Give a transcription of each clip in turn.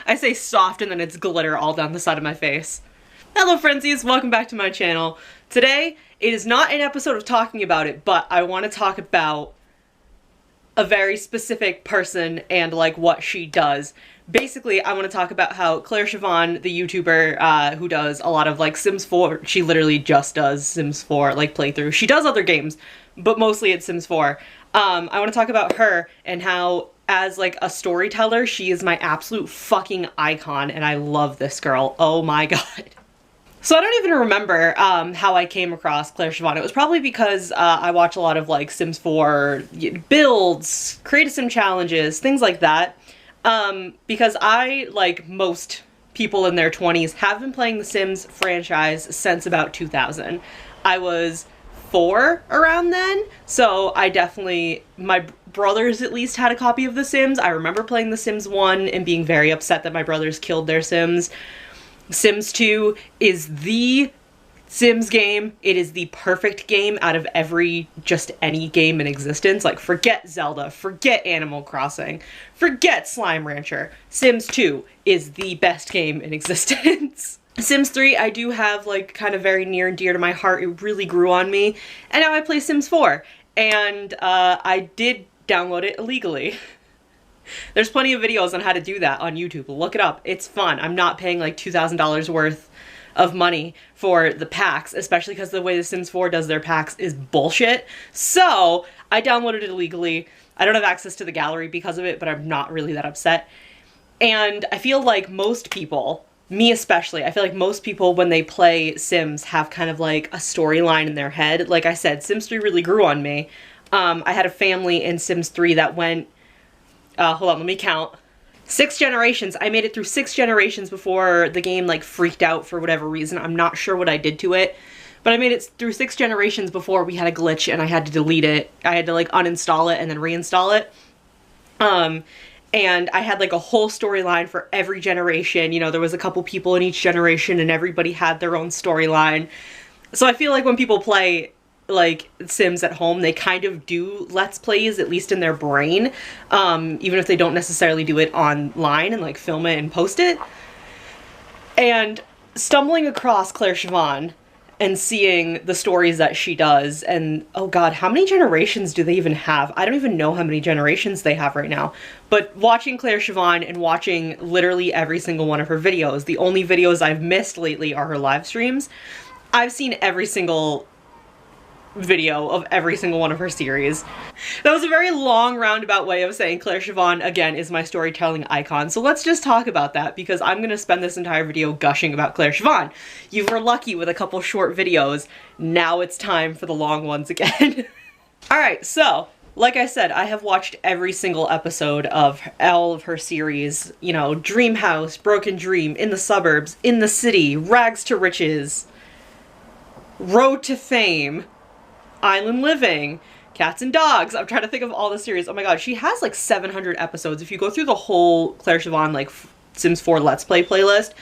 I say soft and then it's glitter all down the side of my face. Hello Friendzies, welcome back to my channel. Today, it is not an episode of talking about it, but I want to talk about a very specific person and like what she does. Basically, I want to talk about how Clare Siobhan, the YouTuber who does a lot of like Sims 4, she literally just does Sims 4 like playthrough. She does other games, but mostly it's Sims 4. I want to talk about her and how as like a storyteller, she is my absolute fucking icon and I love this girl. Oh my god. So I don't even remember how I came across Clare Siobhan. It was probably because I watch a lot of like Sims 4 builds, create sim challenges, things like that. Because I, like most people in their 20s, have been playing the Sims franchise since about 2000. I was 4 around then, so I definitely, my brothers at least had a copy of The Sims. I remember playing The Sims 1 and being very upset that my brothers killed their Sims. Sims 2 is the Sims game. It is the perfect game out of just any game in existence. Like, forget Zelda, forget Animal Crossing, forget Slime Rancher. Sims 2 is the best game in existence. Sims 3, I do have, like, kind of very near and dear to my heart. It really grew on me. And now I play Sims 4. And, I did download it illegally. There's plenty of videos on how to do that on YouTube. Look it up. It's fun. I'm not paying like $2,000 worth of money for the packs, especially because the way The Sims 4 does their packs is bullshit. So I downloaded it illegally. I don't have access to the gallery because of it, but I'm not really that upset. And I feel like most people, me especially, I feel like most people when they play Sims have kind of like a storyline in their head. Like I said, Sims 3 really grew on me. I had a family in Sims 3 that went hold on, let me count. 6 generations. I made it through 6 generations before the game like freaked out for whatever reason. I'm not sure what I did to it, but I made it through 6 generations before we had a glitch and I had to delete it. I had to like uninstall it and then reinstall it. And I had like a whole storyline for every generation. You know, there was a couple people in each generation and everybody had their own storyline. So I feel like when people play like Sims at home, they kind of do Let's Plays, at least in their brain, even if they don't necessarily do it online and like film it and post it. And stumbling across Clare Siobhan and seeing the stories that she does, and oh god, how many generations do they even have? I don't even know how many generations they have right now. But watching Clare Siobhan and watching literally every single one of her videos, the only videos I've missed lately are her live streams. I've seen every single video of every single one of her series. That was a very long roundabout way of saying Clare Siobhan, again, is my storytelling icon. So let's just talk about that because I'm gonna spend this entire video gushing about Clare Siobhan. You were lucky with a couple short videos. Now it's time for the long ones again. Alright, so like I said, I have watched every single episode of all of her series. You know, Dream House, Broken Dream, In the Suburbs, In the City, Rags to Riches, Road to Fame, Island Living, Cats and Dogs. I'm trying to think of all the series. Oh my god, she has like 700 episodes. If you go through the whole Clare Siobhan like Sims 4 Let's Play playlist,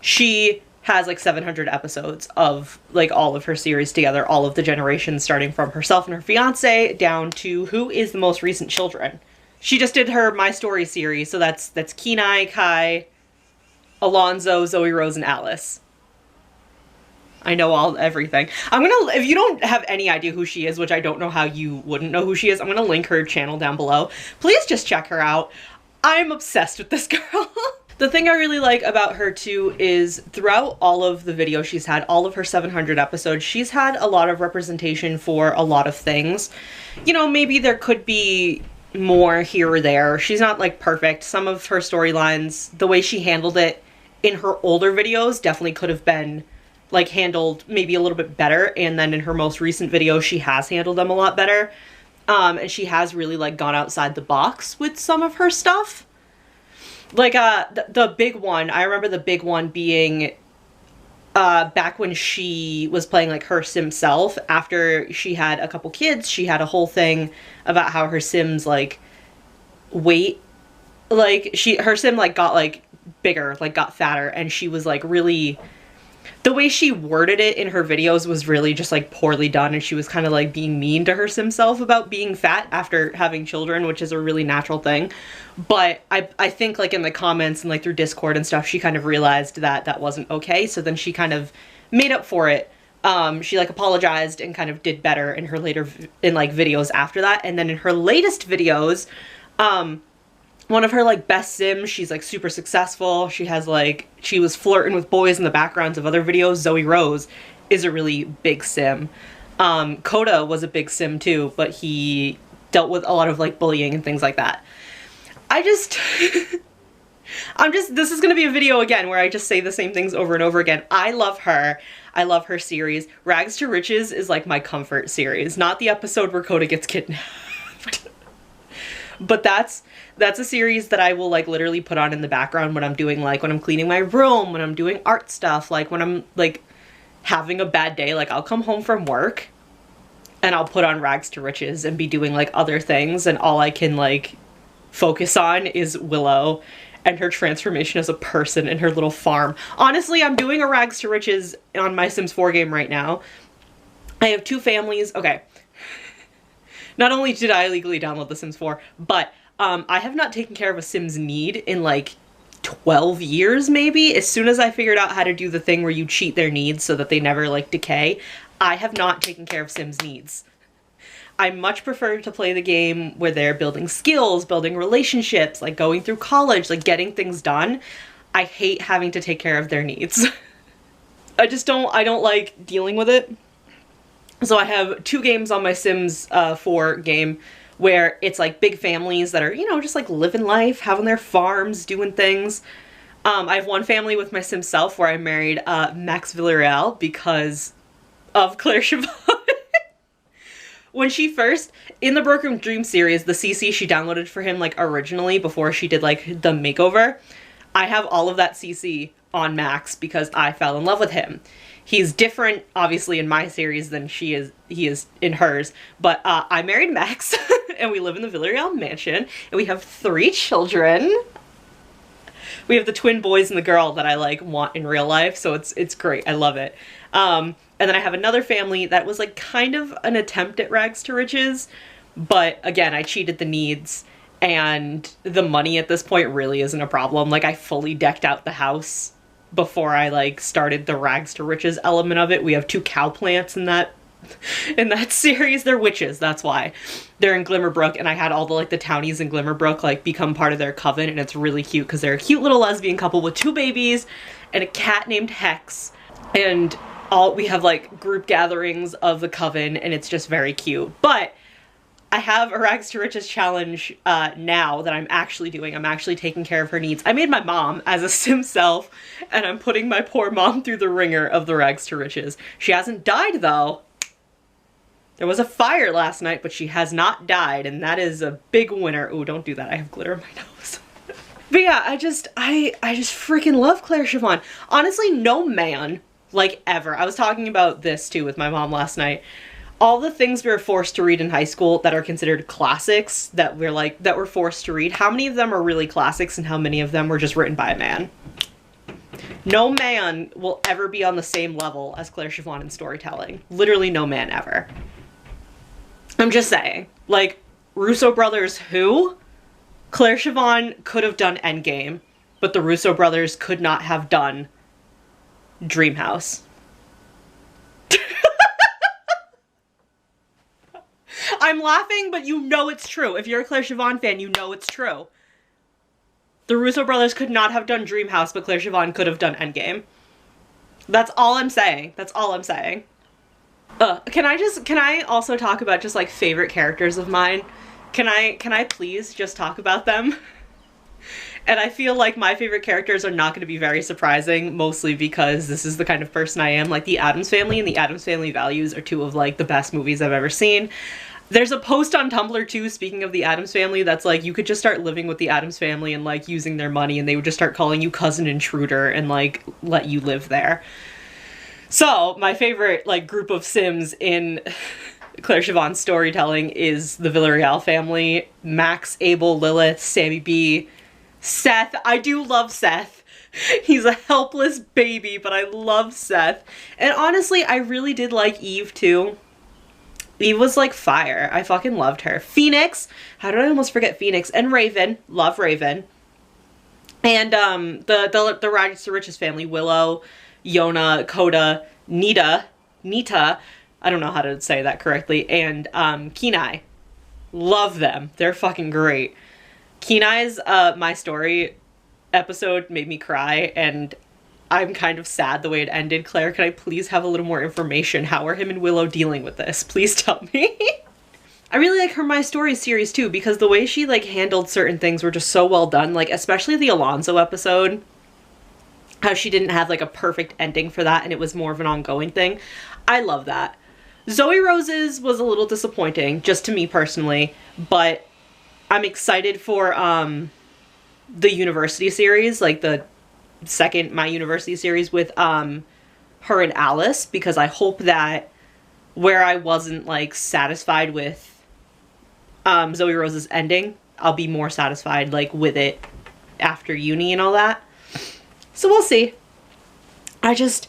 she has like 700 episodes of like all of her series together, all of the generations, starting from herself and her fiance down to who is the most recent children. She just did her My Story series, so that's Kenai, Kai, Alonzo, Zoe Rose, and Alice. I know everything. If you don't have any idea who she is, which I don't know how you wouldn't know who she is, I'm gonna link her channel down below. Please just check her out. I'm obsessed with this girl. The thing I really like about her too is throughout all of the videos she's had, all of her 700 episodes, she's had a lot of representation for a lot of things. You know, maybe there could be more here or there. She's not like perfect. Some of her storylines, the way she handled it in her older videos definitely could have been like handled maybe a little bit better, and then in her most recent videos she has handled them a lot better, and she has really like gone outside the box with some of her stuff. Like the big one, I remember the big one being back when she was playing like her Sim self. After she had a couple kids, she had a whole thing about how her Sims like weight, like her Sim like got like bigger, like got fatter, and she was like really The way she worded it in her videos was really just like poorly done, and she was kind of like being mean to her sim self about being fat after having children, which is a really natural thing. But I think like in the comments and like through Discord and stuff, she kind of realized that that wasn't okay. So then she kind of made up for it. She like apologized and kind of did better in her later in like videos after that. And then in her latest videos, one of her like best sims, she's like super successful. She has like, she was flirting with boys in the backgrounds of other videos. Zoe Rose is a really big sim. Coda was a big sim too, but he dealt with a lot of like bullying and things like that. this is gonna be a video again where I just say the same things over and over again. I love her. I love her series. Rags to Riches is like my comfort series, not the episode where Coda gets kidnapped. But that's a series that I will like literally put on in the background when I'm doing like, when I'm cleaning my room, when I'm doing art stuff, like when I'm like having a bad day, like I'll come home from work and I'll put on Rags to Riches and be doing like other things, and all I can like focus on is Willow and her transformation as a person in her little farm. Honestly, I'm doing a Rags to Riches on my Sims 4 game right now. I have 2 families. Okay. Not only did I illegally download The Sims 4, but I have not taken care of a Sims need in like 12 years maybe. As soon as I figured out how to do the thing where you cheat their needs so that they never like decay, I have not taken care of Sims needs. I much prefer to play the game where they're building skills, building relationships, like going through college, like getting things done. I hate having to take care of their needs. I don't like dealing with it. So I have 2 games on my Sims 4 game where it's like big families that are, you know, just like living life, having their farms, doing things. I have one family with my Sim self where I married Max Villarreal because of Clare Siobhan. When she first, in the Broken Dream series, the CC she downloaded for him like originally before she did like the makeover, I have all of that CC on Max because I fell in love with him. He's different, obviously, in my series than he is in hers, but I married Max, and we live in the Villarreal mansion, and we have 3 children. We have the twin boys and the girl that I, like, want in real life, so it's great. I love it. And then I have another family that was, like, kind of an attempt at Rags to Riches, but, again, I cheated the needs, and the money at this point really isn't a problem. Like, I fully decked out the house before I like started the Rags to Riches element of it. We have 2 cow plants in that series. They're witches, that's why. They're in Glimmerbrook, and I had all the like the townies in Glimmerbrook like become part of their coven, and it's really cute because they're a cute little lesbian couple with 2 babies and a cat named Hex. And we have like group gatherings of the coven, and it's just very cute. But I have a Rags to Riches challenge now that I'm actually doing. I'm actually taking care of her needs. I made my mom as a Sim self, and I'm putting my poor mom through the ringer of the Rags to Riches. She hasn't died, though. There was a fire last night, but she has not died, and that is a big winner. Ooh, don't do that. I have glitter in my nose. But yeah, I just freaking love Clare Siobhan. Honestly, no man, like, ever. I was talking about this, too, with my mom last night. All the things we were forced to read in high school that are considered classics that we're forced to read, how many of them are really classics and how many of them were just written by a man? No man will ever be on the same level as Clare Siobhan in storytelling. Literally no man ever. I'm just saying. Like, Russo brothers who? Clare Siobhan could have done Endgame, but the Russo brothers could not have done Dreamhouse. I'm laughing, but you know it's true. If you're a Clare Siobhan fan, you know it's true. The Russo brothers could not have done Dreamhouse, but Clare Siobhan could have done Endgame. That's all I'm saying. That's all I'm saying. Can I also talk about just like favorite characters of mine? Can I please just talk about them? And I feel like my favorite characters are not going to be very surprising, mostly because this is the kind of person I am. Like, the Addams Family and the Addams Family Values are 2 of like the best movies I've ever seen. There's a post on Tumblr too, speaking of the Addams Family, that's like, you could just start living with the Addams Family and like using their money, and they would just start calling you cousin intruder and like let you live there. So my favorite like group of Sims in Clare Siobhan's storytelling is the Villarreal family. Max, Abel, Lilith, Sammy B, Seth. I do love Seth. He's a helpless baby, but I love Seth. And honestly, I really did like Eve too. Eve was like fire. I fucking loved her. Phoenix. How did I almost forget Phoenix? And Raven. Love Raven. And the Rags to Riches family. Willow, Yona, Coda, Nita. I don't know how to say that correctly. And Kenai. Love them. They're fucking great. Kenai's My Story episode made me cry, and I'm kind of sad the way it ended. Claire, can I please have a little more information? How are him and Willow dealing with this? Please tell me. I really like her My Story series too, because the way she like handled certain things were just so well done, like especially the Alonso episode. How she didn't have like a perfect ending for that and it was more of an ongoing thing. I love that. Zoe Rose's was a little disappointing, just to me personally, but I'm excited for the University series, like the second My University series with her and Alice, because I hope that where I wasn't like satisfied with Zoe Rose's ending, I'll be more satisfied like with it after uni and all that. So we'll see. I just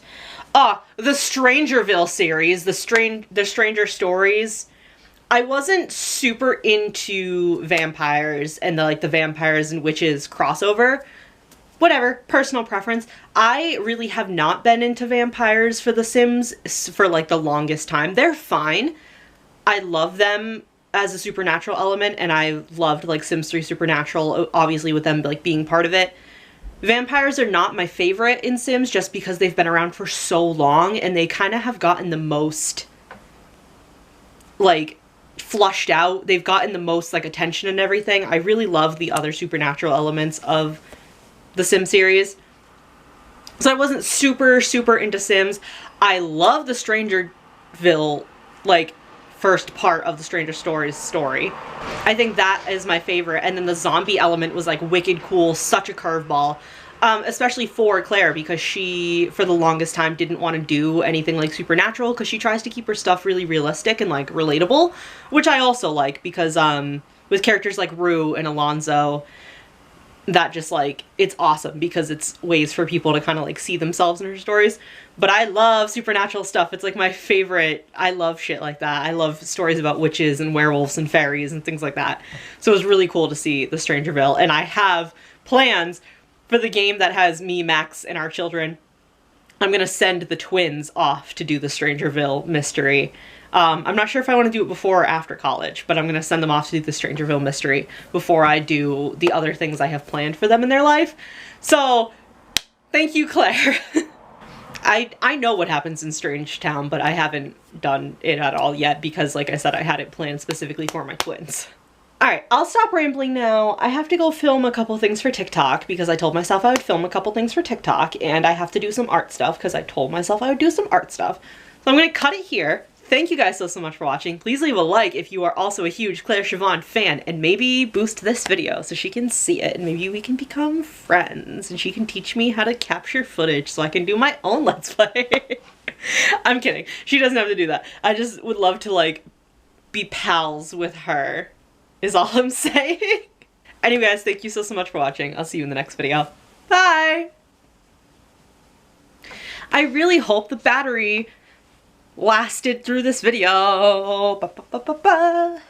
the Strangerville series, the Stranger Stories. I wasn't super into vampires and the vampires and witches crossover. Whatever, personal preference. I really have not been into vampires for The Sims for like the longest time. They're fine. I love them as a supernatural element, and I loved like Sims 3 Supernatural, obviously with them like being part of it. Vampires are not my favorite in Sims just because they've been around for so long and they kind of have gotten the most like flushed out. They've gotten the most like attention and everything. I really love the other supernatural elements of the Sim series. So I wasn't super into Sims. I love the Strangerville like first part of the Stranger Stories story. I think that is my favorite. And then the zombie element was like wicked cool, such a curveball. Especially for Claire, because she, for the longest time, didn't want to do anything like supernatural, because she tries to keep her stuff really realistic and like relatable, which I also like, because with characters like Rue and Alonso, that just like, it's awesome because it's ways for people to kind of like see themselves in her stories. But I love supernatural stuff. It's like my favorite. I love shit like that. I love stories about witches and werewolves and fairies and things like that. So it was really cool to see the Strangerville, and I have plans for the game that has me, Max, and our children. I'm gonna send the twins off to do the Strangerville mystery. I'm not sure if I want to do it before or after college, but I'm gonna send them off to do the Strangerville mystery before I do the other things I have planned for them in their life. So, thank you, Claire. I know what happens in Strangetown, but I haven't done it at all yet because, like I said, I had it planned specifically for my twins. Alright, I'll stop rambling now. I have to go film a couple things for TikTok because I told myself I would film a couple things for TikTok, and I have to do some art stuff because I told myself I would do some art stuff. So I'm going to cut it here. Thank you guys so much for watching. Please leave a like if you are also a huge Clare Siobhan fan, and maybe boost this video so she can see it, and maybe we can become friends and she can teach me how to capture footage so I can do my own Let's Play. I'm kidding. She doesn't have to do that. I just would love to like be pals with her. Is all I'm saying. Anyway, guys, thank you so much for watching. I'll see you in the next video. Bye! I really hope the battery lasted through this video. Ba, ba, ba, ba, ba.